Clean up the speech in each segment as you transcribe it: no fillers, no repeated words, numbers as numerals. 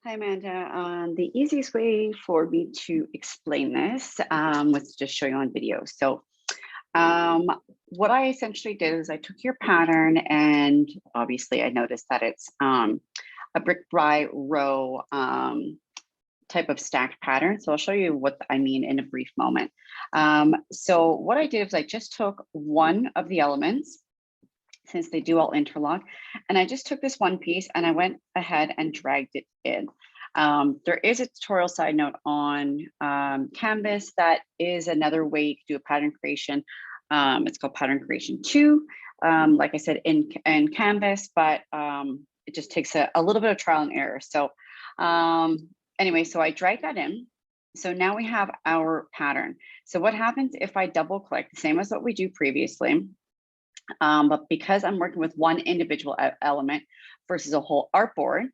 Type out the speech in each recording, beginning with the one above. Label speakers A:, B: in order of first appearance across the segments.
A: Hi, Amanda. The easiest way for me to explain this was to just show you on video. So um, what I essentially did is I took your pattern and obviously I noticed that it's a brick by row type of stacked pattern. So I'll show you what I mean in a brick moment. So what I did is I just took one of the elements since they do all interlock. And I just took this one piece and I went ahead and dragged it in. There is a tutorial side note on Canvas that is another way you can do a pattern creation. It's called Pattern Creation 2, like I said, in Canvas, but it just takes a little bit of trial and error. So anyway, so I dragged that in. So now we have our pattern. So what happens if I double click, the same as what we do previously, but because I'm working with one individual element versus a whole artboard,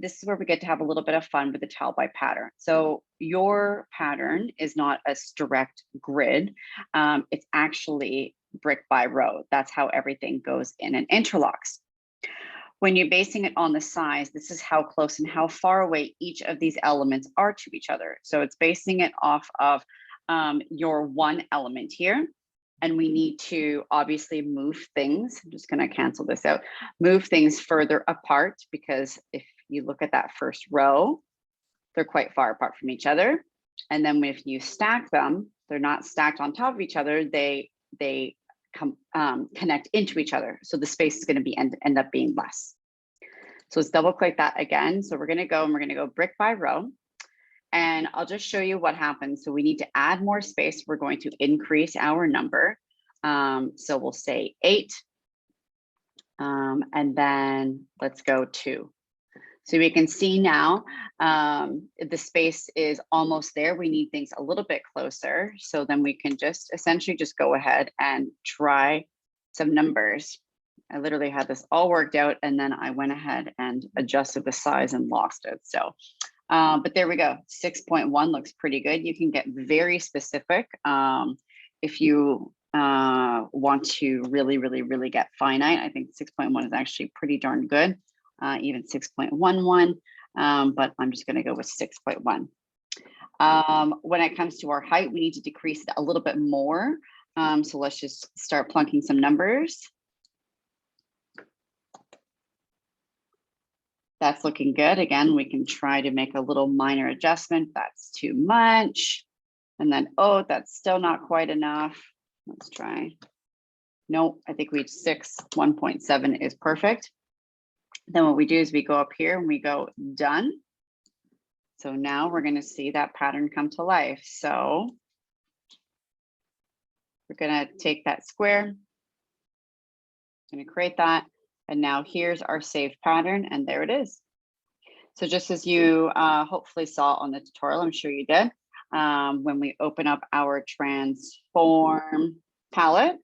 A: this is where we get to have a little bit of fun with the tile by pattern. So your pattern is not a direct grid. It's actually brick by row. That's how everything goes in and interlocks. When you're basing it on the size, this is how close and how far away each of these elements are to each other. So it's basing it off of your one element here. And we need to obviously move things. I'm just going to cancel this out. Move things further apart, because if you look at that first row, they're quite far apart from each other. And then if you stack them, they're not stacked on top of each other. They connect into each other. So the space is going to be end up being less. So let's double click that again. So we're going to go and we're going to go brick by row. And I'll just show you what happens. So we need to add more space. We're going to increase our number. So we'll say 8. And then let's go 2. So we can see now the space is almost there. We need things a little bit closer. So then we can just essentially just go ahead and try some numbers. I literally had this all worked out and then I went ahead and adjusted the size and lost it. So but there we go. 6.1 looks pretty good. You can get very specific if you want to really get finite. I think 6.1 is actually pretty darn good, even 6.11, but I'm just going to go with 6.1. When it comes to our height, we need to decrease it a little bit more. So let's just start plunking some numbers. That's looking good. Again, we can try to make a little minor adjustment. That's too much. And then, oh, that's still not quite enough. Let's try. Nope, I think we 1.7 is perfect. Then what we do is we go up here and we go done. So now we're going to see that pattern come to life. So we're going to take that square, going to create that. And now here's our saved pattern, and there it is. So just as you hopefully saw on the tutorial, I'm sure you did, when we open up our transform palette,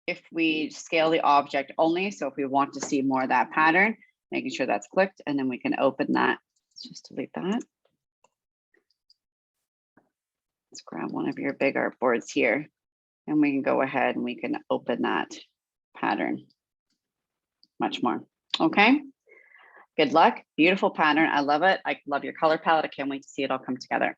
A: if we scale the object only, so if we want to see more of that pattern, making sure that's clicked, and then we can open that. Let's just delete that. Let's grab one of your big artboards here. And we can go ahead and we can open that pattern much more. Okay, good luck. Beautiful pattern. I love it. I love your color palette. I can't wait to see it all come together.